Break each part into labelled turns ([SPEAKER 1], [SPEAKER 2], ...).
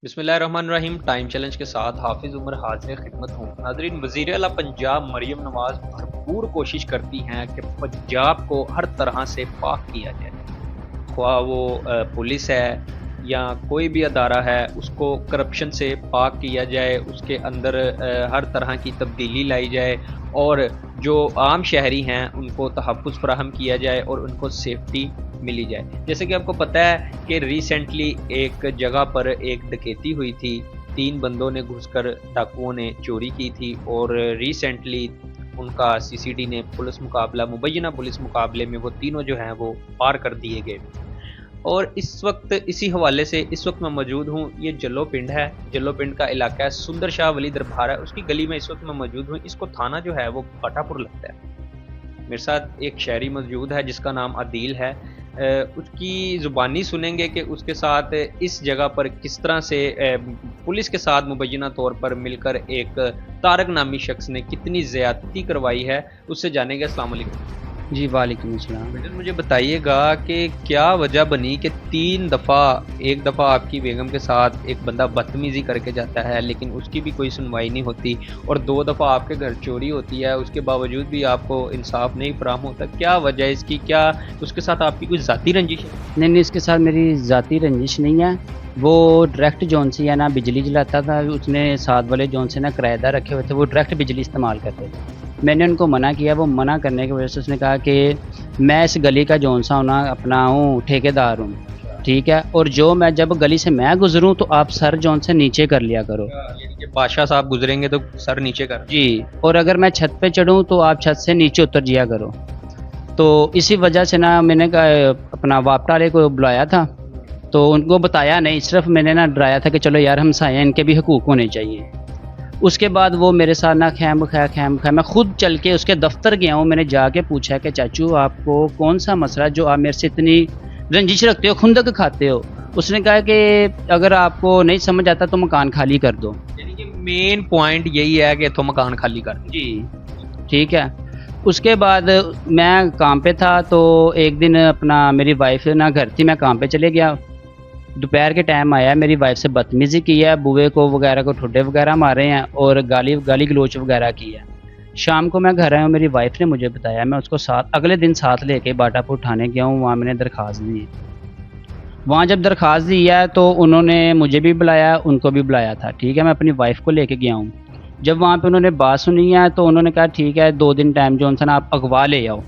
[SPEAKER 1] बिस्मिल्लाहिर्रहमानिर्रहीम। Time challenge के साथ हाफिज उमर हाजिर खिदमत हूँ। नाजरीन, वज़ीर आला पंजाब मरियम नवाज भरपूर कोशिश करती हैं कि पंजाब को हर तरह से पाक किया जाए, ख्वाह वो पुलिस है या कोई भी अदारा है, उसको करप्शन से पाक किया जाए, उसके अंदर हर तरह की तब्दीली लाई जाए और जो आम शहरी हैं उनको तहफ़्फ़ुज़ फ़राहम किया जाए और उनको सेफ्टी मिली जाए। जैसे कि आपको पता है कि रिसेंटली एक जगह पर एक डकैती हुई थी, 3 बंदों ने घुसकर डाकुओं ने चोरी की थी और रिसेंटली उनका सीसीडी ने पुलिस मुकाबला मुबैना पुलिस मुकाबले में वो तीनों जो हैं वो पार कर दिए गए। और इस वक्त इसी हवाले से इस वक्त मैं मौजूद हूँ, ये जल्लो पिंड है, जल्लो पिंड का इलाका है, सुंदर शाह वली दरबार है, उसकी गली में इस वक्त मैं मौजूद हूँ। इसको थाना जो है वो बाटापुर लगता है। मेरे साथ एक शहरी मौजूद है जिसका नाम आदिल है। उसकी ज़ुबानी सुनेंगे कि उसके साथ इस जगह पर किस तरह से पुलिस के साथ मुबैना तौर पर मिलकर एक तारक नामी शख्स ने कितनी ज़्यादती करवाई है, उससे जानेंगे। अस्सलाम वालेकुम।
[SPEAKER 2] जी वालेकुम अस्सलाम।
[SPEAKER 1] बेटा, मुझे बताइएगा कि क्या वजह बनी कि 3 दफ़ा, एक दफ़ा आपकी बेगम के साथ एक बंदा बदतमीज़ी करके जाता है लेकिन उसकी भी कोई सुनवाई नहीं होती, और 2 दफ़ा आपके घर चोरी होती है, उसके बावजूद भी आपको इंसाफ नहीं फराहम होता? क्या वजह है इसकी? क्या उसके साथ आपकी कोई ज़ाती रंजिश है?
[SPEAKER 2] नहीं, इसके साथ मेरी ज़ाती रंजिश नहीं है। वो डायरेक्ट जौन सी है ना बिजली जलाता था, उसने साथ वाले जौन से ना किराएदार रखे हुए थे, वो डायरेक्ट बिजली इस्तेमाल करते थे। मैंने उनको मना किया, वो मना करने की वजह से उसने कहा कि मैं इस गली का जौन सा हूँ ना अपना हूँ ठेकेदार हूँ, ठीक है, और जो मैं जब गली से मैं गुजरूँ तो आप सर जौन से नीचे कर लिया करो।
[SPEAKER 1] यानी कि बादशाह साहब गुजरेंगे तो सर नीचे कर।
[SPEAKER 2] जी, और अगर मैं छत पे चढ़ूँ तो आप छत से नीचे उतर जिया करो। तो इसी वजह से ना मैंने अपना वापटा वाले को बुलाया था, तो उनको बताया नहीं, सिर्फ मैंने ना डराया था कि चलो यार हमसाए हैं, इनके भी हकूक़ होने चाहिए। उसके बाद वो मेरे साथ ना खैम खै मैं खुद चल के उसके दफ्तर गया हूँ। मैंने जाके पूछा कि चाचू आपको कौन सा मसला जो आप मेरे से इतनी रंजिश रखते हो, खुंदक खाते हो? उसने कहा कि अगर आपको नहीं समझ आता तो मकान खाली कर दो।
[SPEAKER 1] यानी कि मेन पॉइंट यही है कि तो मकान खाली कर दो।
[SPEAKER 2] जी, ठीक है। उसके बाद मैं काम पे था, तो एक दिन अपना मेरी वाइफ ना घर थी, मैं काम पे चले गया। दोपहर के टाइम आया, मेरी वाइफ से बदतमीज़ी की है, बुए को वगैरह को ठुड्डे वगैरह मारे हैं और गाली गलोच वगैरह की है। शाम को मैं घर आया हूँ, मेरी वाइफ ने मुझे बताया, मैं उसको अगले दिन साथ लेके बाटापुर थाने गया हूँ, वहाँ मैंने दरख्वास्त दी। वहाँ जब दरख्वास्त दी है तो उन्होंने मुझे भी बुलाया, उनको भी बुलाया था, ठीक है। मैं अपनी वाइफ को लेके गया हूँ। जब वहाँ पे उन्होंने बात सुनी है तो उन्होंने कहा ठीक है 2 दिन टाइम जो ना आप अगवा ले आओ।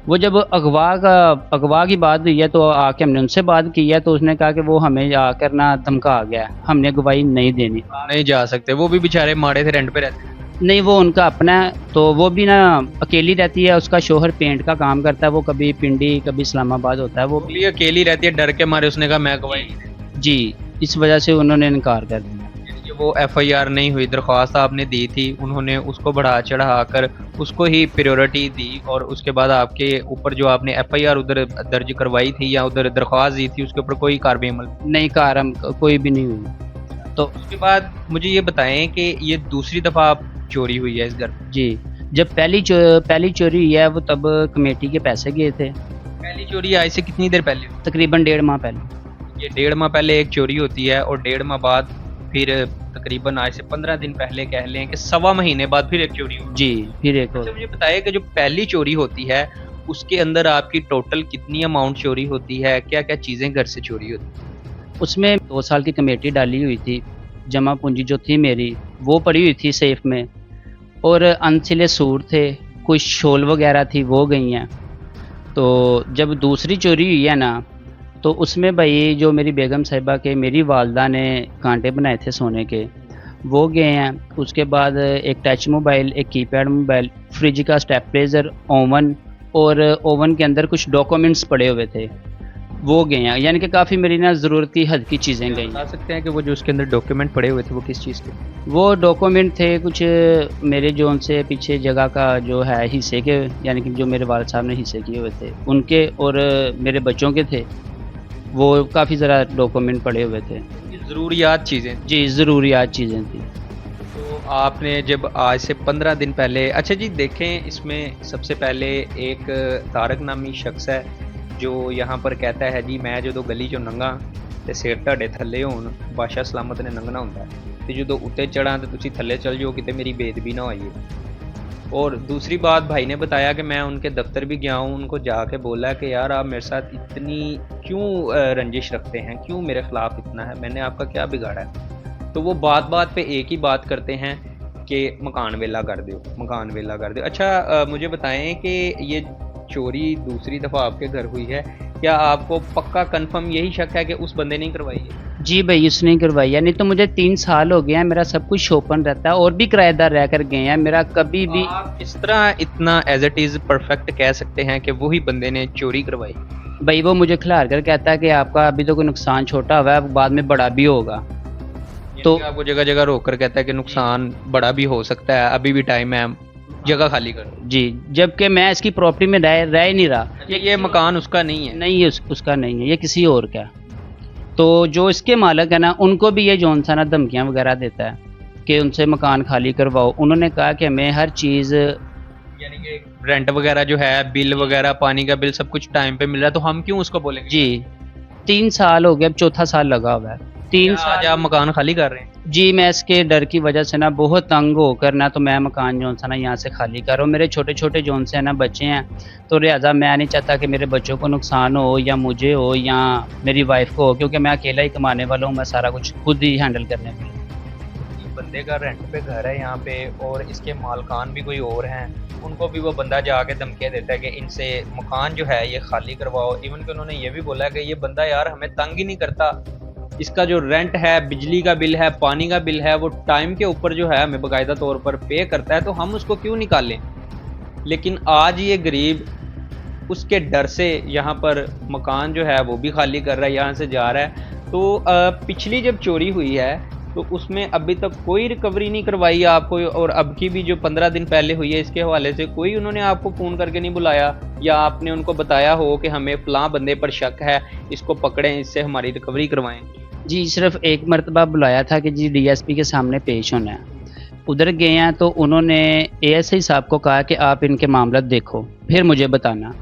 [SPEAKER 2] वो जब अगवा की बात हुई है तो आके हमने उनसे बात की है, तो उसने कहा कि वो हमें आकर ना धमका गया, हमने गवाही नहीं देनी।
[SPEAKER 1] नहीं जा सकते, वो भी बेचारे माड़े थे, रेंट पे रहते हैं।
[SPEAKER 2] नहीं, वो उनका अपना है, तो वो भी ना अकेली रहती है, उसका शोहर पेंट का काम करता है, वो कभी पिंडी कभी इस्लामाबाद होता है, वो
[SPEAKER 1] भी अकेली रहती है, डर के मारे उसने कहा मैं गवाही नहीं दूंगी।
[SPEAKER 2] जी, इस वजह से उन्होंने इनकार कर दिया।
[SPEAKER 1] यानी कि वो एफआईआर नहीं हुई, दरख्वास्त आपने दी थी, उन्होंने उसको बढ़ा चढ़ा कर उसको ही प्रायोरिटी दी, और उसके बाद आपके ऊपर जो आपने एफआईआर उधर दर्ज करवाई थी या उधर दरख्वास्त दी थी उसके ऊपर कोई कार्रवाई अमल
[SPEAKER 2] नहीं, कोई भी नहीं हुई।
[SPEAKER 1] तो उसके बाद मुझे ये बताएं कि ये दूसरी दफ़ा आप चोरी हुई है इस घर में?
[SPEAKER 2] जी, जब पहली चोरी हुई है वो तब कमेटी के पैसे गए थे,
[SPEAKER 1] पहली चोरी आज से कितनी देर पहले हुई?
[SPEAKER 2] तकरीबन 1.5 माह पहले।
[SPEAKER 1] ये 1.5 माह पहले एक चोरी होती है और 1.5 माह बाद फिर तकरीबन आज से 15 दिन पहले कह लें कि 1.25 महीने बाद फिर एक चोरी हुई।
[SPEAKER 2] जी, फिर एक
[SPEAKER 1] अच्छा,
[SPEAKER 2] और।
[SPEAKER 1] मुझे बताइए कि जो पहली चोरी होती है उसके अंदर आपकी टोटल कितनी अमाउंट चोरी होती है, क्या क्या चीज़ें घर से चोरी होती हैं?
[SPEAKER 2] उसमें 2 साल की कमेटी डाली हुई थी, जमा पूंजी जो थी मेरी वो पड़ी हुई थी सेफ में, और अनसिले सूट थे, कुछ शॉल वगैरह थी वो गई हैं। तो जब दूसरी चोरी हुई है ना, तो उसमें भाई जो मेरी बेगम साहिबा के मेरी वालदा ने कांटे बनाए थे सोने के, वो गए हैं। उसके बाद एक टच मोबाइल, एक कीपैड मोबाइल, फ्रिज का स्टेबलाइजर, ओवन, और ओवन के अंदर कुछ डॉक्यूमेंट्स पड़े हुए थे, वो गए हैं। यानी कि काफ़ी मेरी ना ज़रूरत की हद की चीज़ें गई।
[SPEAKER 1] बता सकते हैं कि वो जो उसके अंदर डॉक्यूमेंट पड़े हुए थे वो किस चीज़ के?
[SPEAKER 2] वो डॉक्यूमेंट थे कुछ मेरे जो उनसे पीछे जगह का जो है हिस्से के, यानी कि जो मेरे वालिद साहब ने हिस्से किए हुए थे उनके, और मेरे बच्चों के थे, वो काफ़ी ज़रा डॉक्यूमेंट पड़े हुए थे।
[SPEAKER 1] ज़रूरियात चीज़ें।
[SPEAKER 2] जी, ज़रूरियात चीज़ें थी।
[SPEAKER 1] तो आपने जब आज से 15 दिन पहले, अच्छा जी देखें, इसमें सबसे पहले एक तारक नामी शख्स है जो यहाँ पर कहता है जी मैं जो गली चो नंगा ਤੇ ਸਿਰ ਤੁਹਾਡੇ ਥੱਲੇ ਹੋਣ, ਬਾਦਸ਼ਾਹ ਸਲਾਮਤ ਨੇ ਲੰਘਣਾ ਹੁੰਦਾ ਤੇ ਜਦੋਂ ਉੱਤੇ ਚੜਾਂ ਤੇ ਤੁਸੀਂ ਥੱਲੇ चल जाओ, किते मेरी बेदबी ना होइए। और दूसरी बात, भाई ने बताया कि मैं उनके दफ्तर भी गया हूँ, उनको जाके बोला कि यार आप मेरे साथ इतनी क्यों रंजिश रखते हैं, क्यों मेरे ख़िलाफ़ इतना है, मैंने आपका क्या बिगाड़ा है। तो वो बात बात पे एक ही बात करते हैं कि मकान वेला कर दो, मकान वेला कर दो। अच्छा मुझे बताएं कि ये चोरी दूसरी दफ़ा आपके घर हुई है, क्या आपको पक्का कंफर्म यही शक है कि उस बंदे ने करवाई है?
[SPEAKER 2] जी भाई, उसने करवाई है। नहीं तो मुझे 3 साल हो गए हैं, मेरा सब कुछ ओपन रहता है और भी किराएदार रह कर गए हैं, मेरा कभी भी।
[SPEAKER 1] आप इस तरह इतना एज इट इज़ परफेक्ट कह सकते हैं कि वही बंदे ने चोरी करवाई?
[SPEAKER 2] भाई वो मुझे खिलार कर कहता है कि आपका अभी तो कोई नुकसान छोटा हुआ है, बाद में बड़ा भी होगा।
[SPEAKER 1] तो आपको जगह जगह रोक कर कहता है कि नुकसान बड़ा भी हो सकता है, अभी भी टाइम है, जगह खाली करो।
[SPEAKER 2] जी, जबकि मैं इसकी प्रॉपर्टी में रह ही नहीं रहा।
[SPEAKER 1] ये मकान उसका नहीं है?
[SPEAKER 2] नहीं, उसका नहीं है, ये किसी और का है। तो जो इसके मालिक है ना, उनको भी ये जौन सा ना धमकियाँ वगैरह देता है कि उनसे मकान खाली करवाओ। उन्होंने कहा कि हमें हर चीज़,
[SPEAKER 1] यानी कि रेंट वगैरह जो है, बिल वगैरह, पानी का बिल, सब कुछ टाइम पे मिल रहा है, तो हम क्यों उसको बोलेंगे?
[SPEAKER 2] जी 3 साल हो गए, अब चौथा साल लगा हुआ है। 3 साल
[SPEAKER 1] आज आप मकान खाली कर रहे हैं?
[SPEAKER 2] जी, मैं इसके डर की वजह से ना बहुत तंग होकर ना, तो मैं मकान जौन सा ना यहाँ से खाली कर रहा हूँ। मेरे छोटे छोटे जौन से है ना बच्चे हैं, तो लिहाजा मैं नहीं चाहता कि मेरे बच्चों को नुकसान हो, या मुझे हो, या मेरी वाइफ को हो, क्योंकि मैं अकेला ही कमाने वाला हूँ, मैं सारा कुछ खुद ही हैंडल करने वाला हूँ।
[SPEAKER 1] बंदे का रेंट पे घर है यहाँ पे, और इसके मालकान भी कोई और हैं, उनको भी वो बंदा जाके धमकियाँ देता है कि इनसे मकान जो है ये खाली करवाओ। इवन कि उन्होंने ये भी बोला है कि ये बंदा यार हमें तंग ही नहीं करता, इसका जो रेंट है, बिजली का बिल है, पानी का बिल है, वो टाइम के ऊपर जो है हमें बाकायदा तौर पर पे करता है, तो हम उसको क्यों निकालें। लेकिन आज ये गरीब उसके डर से यहाँ पर मकान जो है वो भी खाली कर रहा है, यहाँ से जा रहा है। तो पिछली जब चोरी हुई है तो उसमें अभी तक कोई रिकवरी नहीं करवाई आपको, और अब की भी जो 15 दिन पहले हुई है, इसके हवाले से कोई उन्होंने आपको फ़ोन करके नहीं बुलाया, या आपने उनको बताया हो कि हमें फ़लाँ बंदे पर शक है, इसको पकड़ें, इससे हमारी रिकवरी करवाएं?
[SPEAKER 2] जी, सिर्फ एक मरतबा बुलाया था कि जी डीएसपी के सामने पेश होना है। उधर गए हैं तो उन्होंने एएसआई साहब को कहा कि आप इनके मामला देखो, फिर मुझे बताना।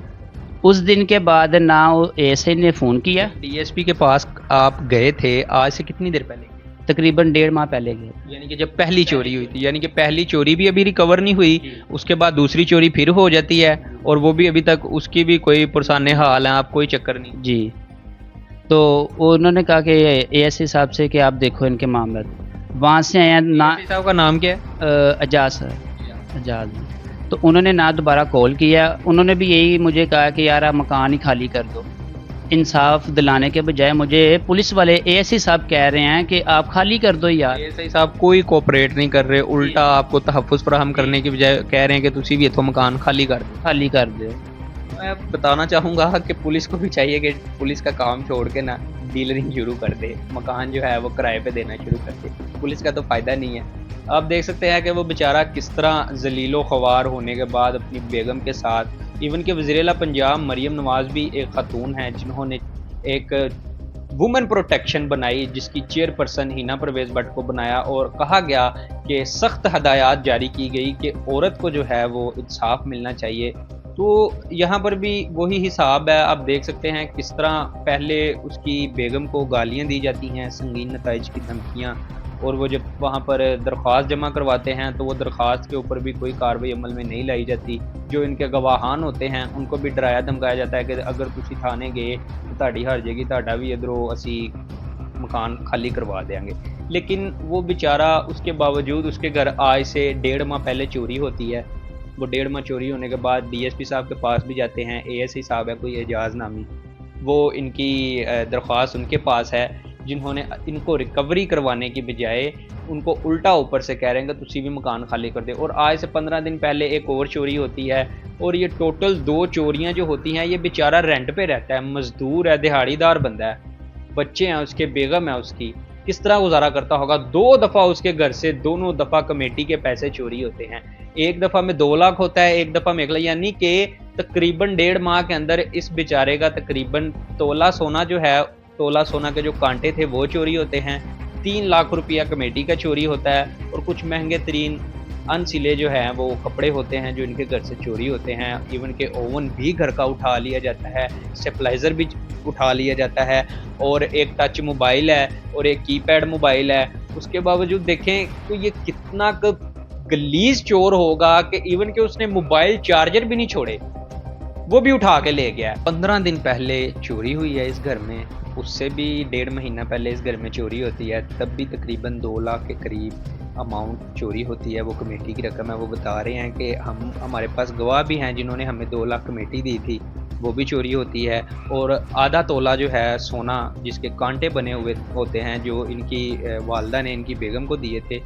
[SPEAKER 2] उस दिन के बाद ना एएसआई ने फ़ोन किया।
[SPEAKER 1] डीएसपी के पास आप गए थे आज से कितनी देर पहले?
[SPEAKER 2] तकरीबन 1.5 माह पहले गए।
[SPEAKER 1] यानी कि जब पहली चोरी हुई थी, यानी कि पहली चोरी भी अभी रिकवर नहीं हुई, उसके बाद दूसरी चोरी फिर हो जाती है, और वो भी अभी तक उसकी भी कोई पुरसाने हाल है, आप कोई चक्कर नहीं?
[SPEAKER 2] जी, तो उन्होंने कहा कि एएसआई साहब से कि आप देखो इनके मामला। वहाँ से आया ना,
[SPEAKER 1] साहब का नाम क्या है?
[SPEAKER 2] एजाज है, एजाज। तो उन्होंने ना दोबारा कॉल किया, उन्होंने भी यही मुझे कहा कि यार आप मकान ही खाली कर दो। इंसाफ दिलाने के बजाय मुझे पुलिस वाले एएसआई साहब कह रहे हैं कि आप खाली कर दो यार।
[SPEAKER 1] एएसआई साहब कोई कोऑपरेट नहीं कर रहे, उल्टा आपको तहफ़्फ़ुज़ फराहम करने की बजाय कह रहे हैं कि तुसी भी इथों मकान खाली कर दो। मैं बताना चाहूँगा कि पुलिस को भी चाहिए कि पुलिस का काम छोड़ के ना डीलरिंग शुरू कर दे, मकान जो है वो किराए पे देना शुरू कर दे, पुलिस का तो फ़ायदा नहीं है। आप देख सकते हैं कि वो बेचारा किस तरह ज़लीलो ख़वार होने के बाद अपनी बेगम के साथ, इवन के वज़ीर-ए-आला पंजाब मरियम नवाज़ भी एक ख़ातून हैं जिन्होंने एक वुमेन प्रोटेक्शन बनाई, जिसकी चेयरपर्सन हिना परवेज़ भट्ट को बनाया, और कहा गया कि सख्त हदायत जारी की गई कि औरत को जो है वो इंसाफ मिलना चाहिए। तो यहाँ पर भी वही हिसाब है, आप देख सकते हैं किस तरह पहले उसकी बेगम को गालियाँ दी जाती हैं, संगीन नताइज की धमकियाँ, और वो जब वहाँ पर दरख्वास्त जमा करवाते हैं तो वो दरख्वास्त के ऊपर भी कोई कार्रवाई अमल में नहीं लाई जाती। जो इनके गवाहान होते हैं उनको भी डराया धमकाया जाता है कि अगर तुसी थाने गए तो ताड़ी हार जाएगी, ताड़ा भी इधरों असी मकान खाली करवा देंगे। लेकिन वो बेचारा उसके बावजूद उसके घर आज से 1.5 माह पहले चोरी होती है। वो 1.5 माह चोरी होने के बाद डीएसपी साहब के पास भी जाते हैं, एएसआई साहब है कोई एजाज नामी, वो इनकी दरख्वास्त उनके पास है, जिन्होंने इनको रिकवरी करवाने की बजाय उनको उल्टा ऊपर से कह रहे हैं कि तुसी भी मकान खाली कर दे। और आज से 15 दिन पहले एक और चोरी होती है, और ये टोटल 2 चोरियां जो होती हैं, ये बेचारा रेंट पे रहता है, मजदूर है, दिहाड़ीदार बंदा है, बच्चे हैं उसके, बेगम है उसकी, किस तरह गुजारा करता होगा। 2 दफ़ा उसके घर से दोनों दफ़ा कमेटी के पैसे चोरी होते हैं, एक दफ़ा में 2 लाख होता है, एक दफ़ा में 1 लाख, यानी कि तकरीबन 1.5 माह के अंदर इस बेचारे का तकरीबन तोला सोना जो है, तोला सोना के जो कांटे थे वो चोरी होते हैं, 3 लाख रुपया कमेटी का चोरी होता है, और कुछ महंगे तरीन अनसिले जो हैं वो कपड़े होते हैं जो इनके घर से चोरी होते हैं, इवन के ओवन भी घर का उठा लिया जाता है, स्टेबलाइज़र भी उठा लिया जाता है, और एक टच मोबाइल है और एक कीपैड मोबाइल है। उसके बावजूद देखें तो ये कितना गलीज चोर होगा कि इवन के उसने मोबाइल चार्जर भी नहीं छोड़े, वो भी उठा के ले गया। 15 दिन पहले चोरी हुई है इस घर में, उससे भी 1.5 महीना पहले इस घर में चोरी होती है, तब भी तकरीबन 2 लाख के करीब अमाउंट चोरी होती है। वो कमेटी की रकम है, वो बता रहे हैं कि हमारे पास गवाह भी हैं जिन्होंने हमें 2 लाख कमेटी दी थी, वो भी चोरी होती है। और आधा तोला जो है सोना जिसके कांटे बने हुए होते हैं जो इनकी वालदा ने इनकी बेगम को दिए थे,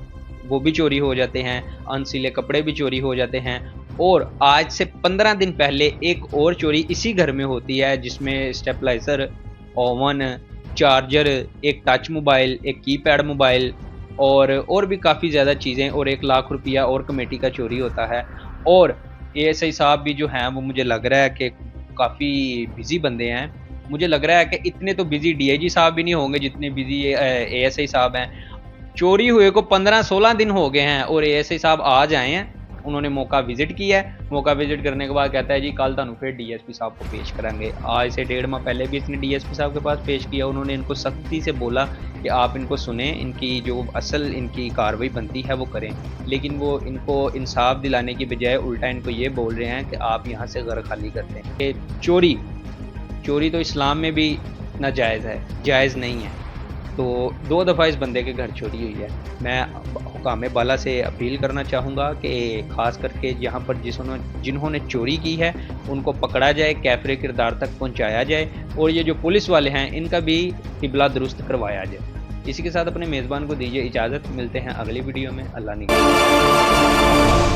[SPEAKER 1] वो भी चोरी हो जाते हैं। अनसिले कपड़े भी चोरी हो जाते हैं। और आज से 15 दिन पहले एक और चोरी इसी घर में होती है जिसमें स्टेबलाइज़र, ओवन, चार्जर, एक टच मोबाइल, एक कीपैड मोबाइल और भी काफ़ी ज़्यादा चीज़ें, और 1 लाख रुपया और कमेटी का चोरी होता है। और एएसआई साहब भी जो हैं वो मुझे लग रहा है कि काफ़ी बिज़ी बंदे हैं। मुझे लग रहा है कि इतने तो बिज़ी डीआईजी साहब भी नहीं होंगे जितने बिज़ी एएसआई साहब हैं। चोरी हुए को 15-16 दिन हो गए हैं और एएसआई साहब आज आए हैं, उन्होंने मौका विज़िट किया है। मौका विज़िट करने के बाद कहता है जी कल तुहानू फिर डीएसपी साहब को पेश करांगे। आज से 1.5 माह पहले भी इसने डीएसपी साहब के पास पेश किया। उन्होंने इनको सख्ती से बोला कि आप इनको सुने, इनकी जो असल इनकी कार्रवाई बनती है वो करें, लेकिन वो इनको इंसाफ दिलाने की बजाय उल्टा इनको ये बोल रहे हैं कि आप यहाँ से घर खाली करते हैं। कि चोरी तो इस्लाम में भी नाजायज़ है, जायज़ नहीं है। तो 2 दफ़ा इस बंदे के घर चोरी हुई है। मैं हुकाम बाला से अपील करना चाहूँगा कि ख़ास करके यहाँ पर जिन्होंने चोरी की है उनको पकड़ा जाए, कैफ़रे किरदार तक पहुँचाया जाए, और ये जो पुलिस वाले हैं इनका भी क़िबला दुरुस्त करवाया जाए। इसी के साथ अपने मेज़बान को दीजिए इजाज़त, मिलते हैं अगली वीडियो में। अल्लाह निगहबान।